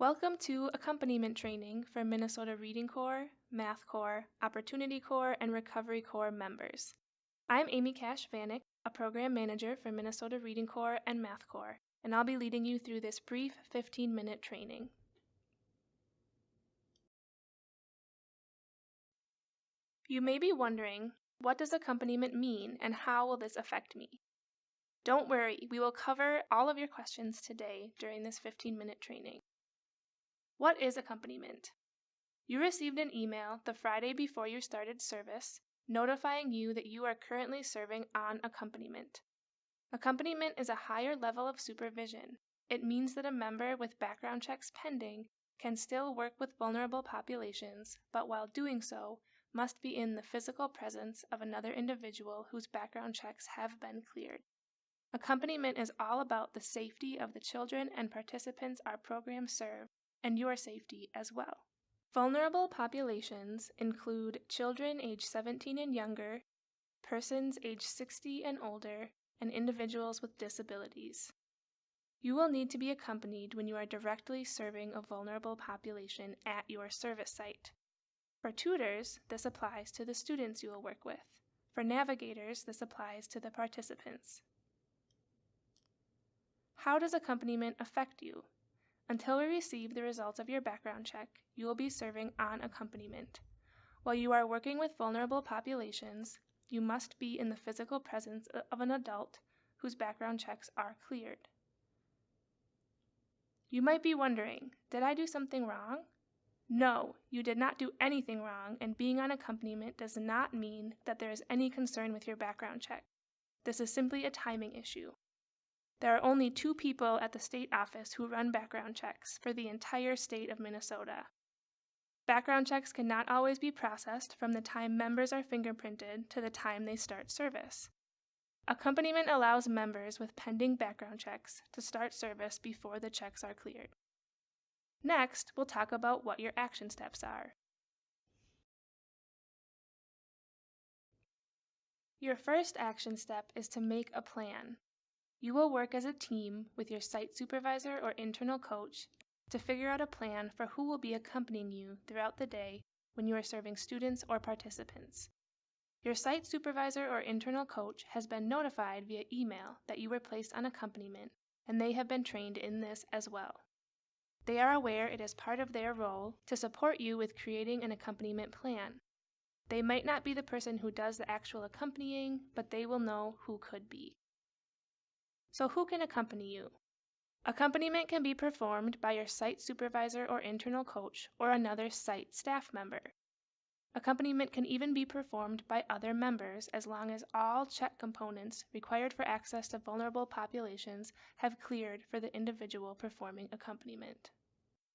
Welcome to Accompaniment Training for Minnesota Reading Corps, Math Corps, Opportunity Corps, and Recovery Corps members. I'm Amy Cash-Vanek, a Program Manager for Minnesota Reading Corps and Math Corps, and I'll be leading you through this brief 15-minute training. You may be wondering, what does accompaniment mean and how will this affect me? Don't worry, we will cover all of your questions today during this 15-minute training. What is accompaniment? You received an email the Friday before you started service notifying you that you are currently serving on accompaniment. Accompaniment is a higher level of supervision. It means that a member with background checks pending can still work with vulnerable populations, but while doing so, must be in the physical presence of another individual whose background checks have been cleared. Accompaniment is all about the safety of the children and participants our programs serve, and your safety as well. Vulnerable populations include children age 17 and younger, persons age 60 and older, and individuals with disabilities. You will need to be accompanied when you are directly serving a vulnerable population at your service site. For tutors, this applies to the students you will work with. For navigators, this applies to the participants. How does accompaniment affect you? Until we receive the results of your background check, you will be serving on accompaniment. While you are working with vulnerable populations, you must be in the physical presence of an adult whose background checks are cleared. You might be wondering, did I do something wrong? No, you did not do anything wrong, and being on accompaniment does not mean that there is any concern with your background check. This is simply a timing issue. There are only 2 people at the state office who run background checks for the entire state of Minnesota. Background checks cannot always be processed from the time members are fingerprinted to the time they start service. Accompaniment allows members with pending background checks to start service before the checks are cleared. Next, we'll talk about what your action steps are. Your first action step is to make a plan. You will work as a team with your site supervisor or internal coach to figure out a plan for who will be accompanying you throughout the day when you are serving students or participants. Your site supervisor or internal coach has been notified via email that you were placed on accompaniment, and they have been trained in this as well. They are aware it is part of their role to support you with creating an accompaniment plan. They might not be the person who does the actual accompanying, but they will know who could be. So who can accompany you? Accompaniment can be performed by your site supervisor or internal coach or another site staff member. Accompaniment can even be performed by other members as long as all check components required for access to vulnerable populations have cleared for the individual performing accompaniment.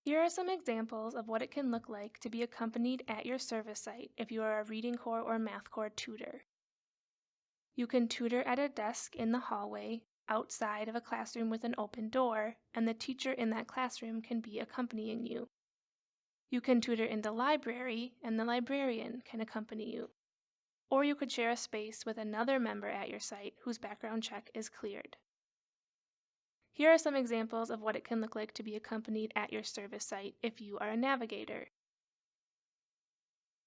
Here are some examples of what it can look like to be accompanied at your service site if you are a Reading Corps or Math Corps tutor. You can tutor at a desk in the hallway, outside of a classroom with an open door, and the teacher in that classroom can be accompanying you. You can tutor in the library, and the librarian can accompany you. Or you could share a space with another member at your site whose background check is cleared. Here are some examples of what it can look like to be accompanied at your service site if you are a navigator.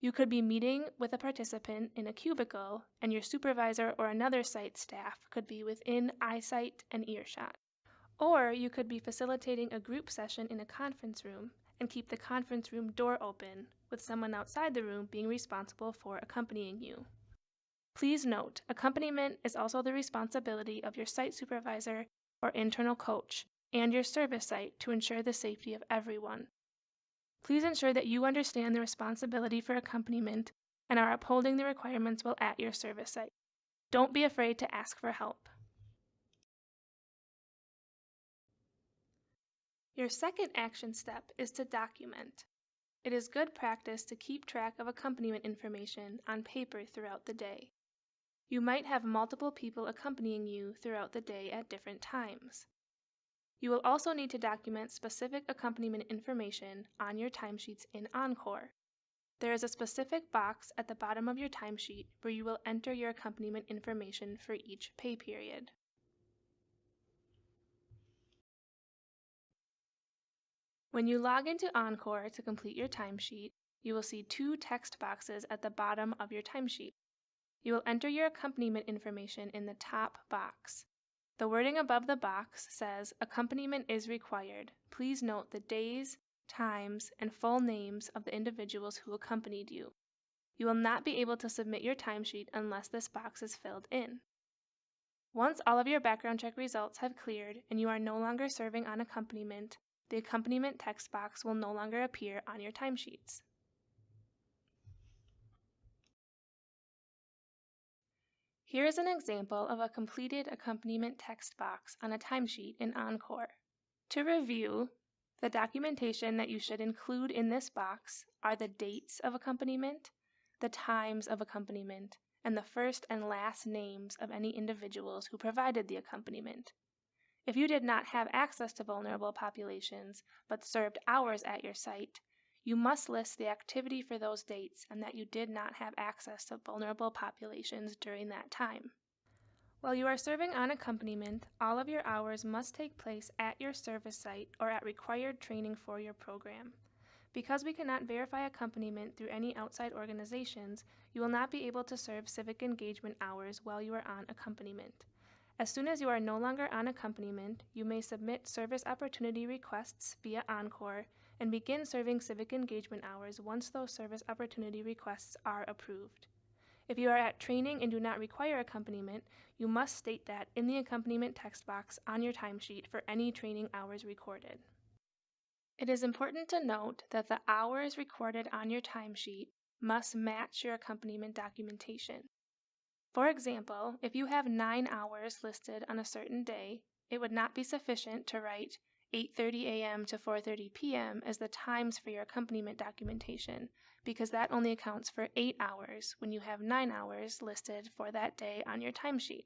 You could be meeting with a participant in a cubicle, and your supervisor or another site staff could be within eyesight and earshot. Or you could be facilitating a group session in a conference room and keep the conference room door open, with someone outside the room being responsible for accompanying you. Please note, accompaniment is also the responsibility of your site supervisor or internal coach and your service site to ensure the safety of everyone. Please ensure that you understand the responsibility for accompaniment and are upholding the requirements while at your service site. Don't be afraid to ask for help. Your second action step is to document. It is good practice to keep track of accompaniment information on paper throughout the day. You might have multiple people accompanying you throughout the day at different times. You will also need to document specific accompaniment information on your timesheets in Encore. There is a specific box at the bottom of your timesheet where you will enter your accompaniment information for each pay period. When you log into Encore to complete your timesheet, you will see two text boxes at the bottom of your timesheet. You will enter your accompaniment information in the top box. The wording above the box says, "Accompaniment is required. Please note the days, times, and full names of the individuals who accompanied you." You will not be able to submit your timesheet unless this box is filled in. Once all of your background check results have cleared and you are no longer serving on accompaniment, the accompaniment text box will no longer appear on your timesheets. Here is an example of a completed accompaniment text box on a timesheet in Encore. To review, the documentation that you should include in this box are the dates of accompaniment, the times of accompaniment, and the first and last names of any individuals who provided the accompaniment. If you did not have access to vulnerable populations but served hours at your site, you must list the activity for those dates and that you did not have access to vulnerable populations during that time. While you are serving on accompaniment, all of your hours must take place at your service site or at required training for your program. Because we cannot verify accompaniment through any outside organizations, you will not be able to serve civic engagement hours while you are on accompaniment. As soon as you are no longer on accompaniment, you may submit service opportunity requests via Encore and begin serving civic engagement hours once those service opportunity requests are approved. If you are at training and do not require accompaniment, you must state that in the accompaniment text box on your timesheet for any training hours recorded. It is important to note that the hours recorded on your timesheet must match your accompaniment documentation. For example, if you have 9 hours listed on a certain day, it would not be sufficient to write 8:30 a.m. to 4:30 p.m. as the times for your accompaniment documentation, because that only accounts for 8 hours when you have 9 hours listed for that day on your timesheet.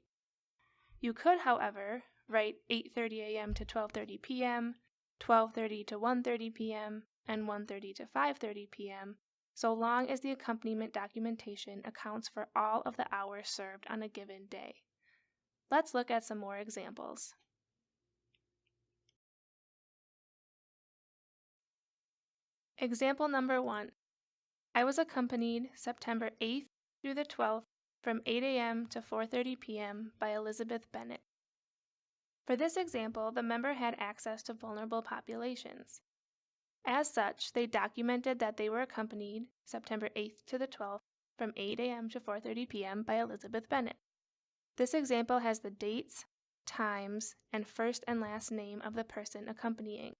You could, however, write 8:30 a.m. to 12:30 p.m., 12:30 to 1:30 p.m., and 1:30 to 5:30 p.m., so long as the accompaniment documentation accounts for all of the hours served on a given day. Let's look at some more examples. Example number 1. I was accompanied September 8th through the 12th from 8 a.m. to 4:30 p.m. by Elizabeth Bennett. For this example, the member had access to vulnerable populations. As such, they documented that they were accompanied September 8th to the 12th from 8 a.m. to 4:30 p.m. by Elizabeth Bennett. This example has the dates, times, and first and last name of the person accompanying.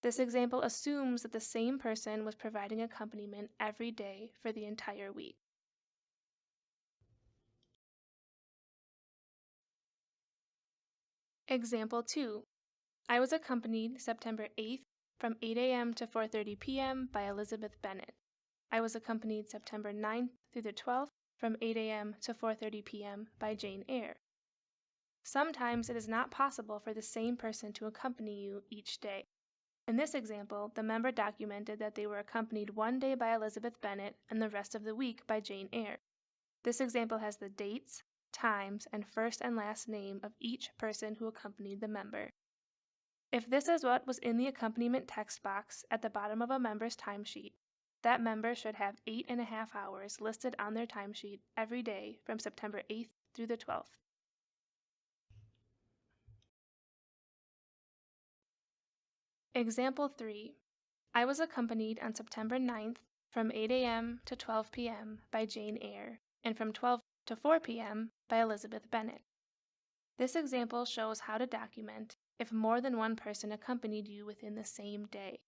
This example assumes that the same person was providing accompaniment every day for the entire week. Example 2. I was accompanied September 8th from 8 a.m. to 4:30 p.m. by Elizabeth Bennett. I was accompanied September 9th through the 12th from 8 a.m. to 4:30 p.m. by Jane Eyre. Sometimes it is not possible for the same person to accompany you each day. In this example, the member documented that they were accompanied one day by Elizabeth Bennett and the rest of the week by Jane Eyre. This example has the dates, times, and first and last name of each person who accompanied the member. If this is what was in the accompaniment text box at the bottom of a member's timesheet, that member should have 8.5 hours listed on their timesheet every day from September 8th through the 12th. Example 3. I was accompanied on September 9th from 8 a.m. to 12 p.m. by Jane Eyre and from 12 to 4 p.m. by Elizabeth Bennett. This example shows how to document if more than one person accompanied you within the same day.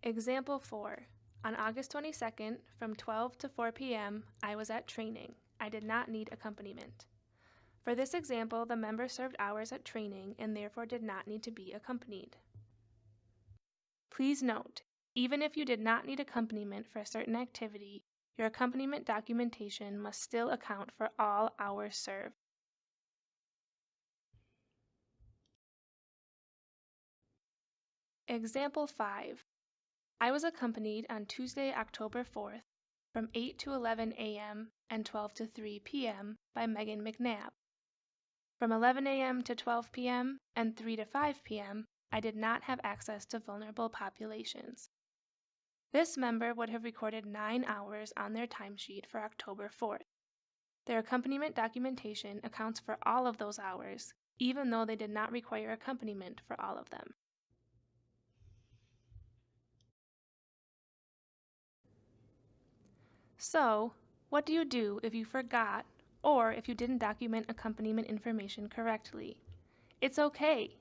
Example 4. On August 22nd, from 12 to 4 p.m., I was at training. I did not need accompaniment. For this example, the member served hours at training and therefore did not need to be accompanied. Please note, even if you did not need accompaniment for a certain activity, your accompaniment documentation must still account for all hours served. Example 5. I was accompanied on Tuesday, October 4th from 8 to 11 a.m. and 12 to 3 p.m. by Megan McNabb. From 11 a.m. to 12 p.m. and 3 to 5 p.m., I did not have access to vulnerable populations. This member would have recorded 9 hours on their timesheet for October 4th. Their accompaniment documentation accounts for all of those hours, even though they did not require accompaniment for all of them. So, what do you do if you forgot or if you didn't document accompaniment information correctly? It's okay.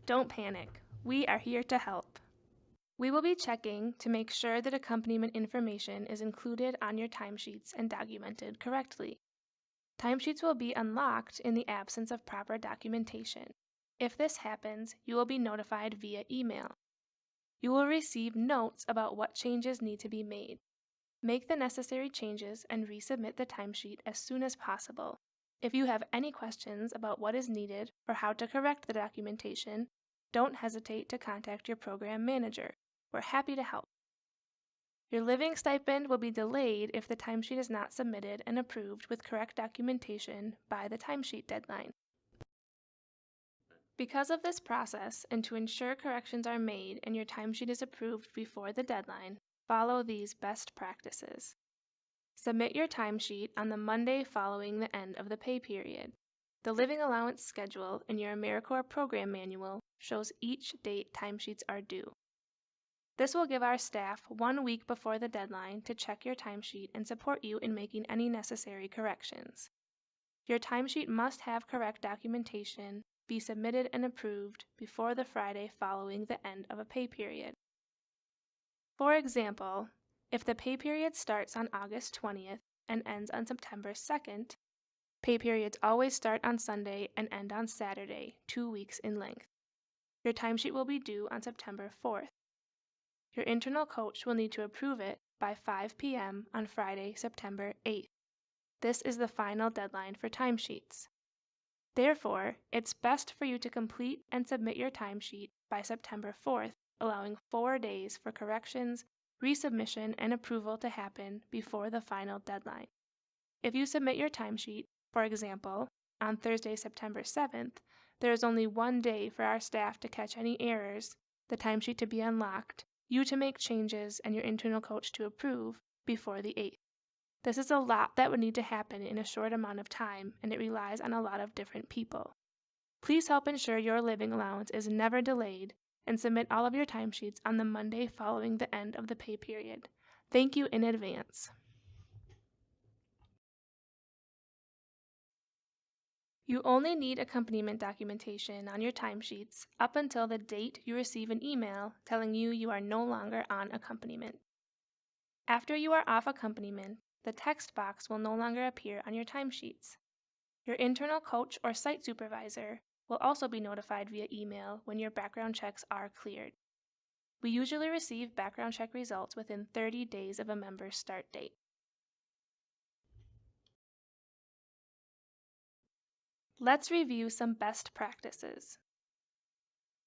Don't panic. We are here to help. We will be checking to make sure that accompaniment information is included on your timesheets and documented correctly. Timesheets will be unlocked in the absence of proper documentation. If this happens, you will be notified via email. You will receive notes about what changes need to be made. Make the necessary changes and resubmit the timesheet as soon as possible. If you have any questions about what is needed or how to correct the documentation, don't hesitate to contact your program manager. We're happy to help. Your living stipend will be delayed if the timesheet is not submitted and approved with correct documentation by the timesheet deadline. Because of this process, and to ensure corrections are made and your timesheet is approved before the deadline, follow these best practices. Submit your timesheet on the Monday following the end of the pay period. The Living Allowance schedule in your AmeriCorps program manual shows each date timesheets are due. This will give our staff 1 week before the deadline to check your timesheet and support you in making any necessary corrections. Your timesheet must have correct documentation, be submitted and approved before the Friday following the end of a pay period. For example, if the pay period starts on August 20th and ends on September 2nd, pay periods always start on Sunday and end on Saturday, 2 weeks in length. Your timesheet will be due on September 4th. Your internal coach will need to approve it by 5 p.m. on Friday, September 8th. This is the final deadline for timesheets. Therefore, it's best for you to complete and submit your timesheet by September 4th, allowing 4 days for corrections, resubmission, and approval to happen before the final deadline. If you submit your timesheet, for example, on Thursday, September 7th, there is only 1 day for our staff to catch any errors, the timesheet to be unlocked, you to make changes, and your internal coach to approve before the 8th. This is a lot that would need to happen in a short amount of time, and it relies on a lot of different people. Please help ensure your living allowance is never delayed and submit all of your timesheets on the Monday following the end of the pay period. Thank you in advance. You only need accompaniment documentation on your timesheets up until the date you receive an email telling you are no longer on accompaniment. After you are off accompaniment, the text box will no longer appear on your timesheets. Your internal coach or site supervisor will also be notified via email when your background checks are cleared. We usually receive background check results within 30 days of a member's start date. Let's review some best practices.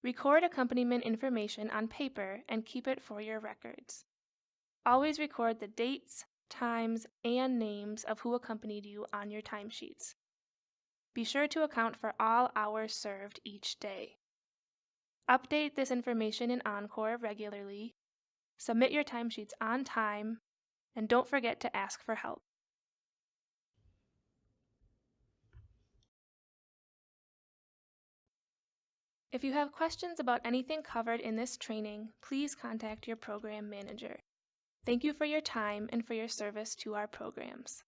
Record accompaniment information on paper and keep it for your records. Always record the dates, times, and names of who accompanied you on your timesheets. Be sure to account for all hours served each day. Update this information in Encore regularly. Submit your timesheets on time, and don't forget to ask for help. If you have questions about anything covered in this training, please contact your program manager. Thank you for your time and for your service to our programs.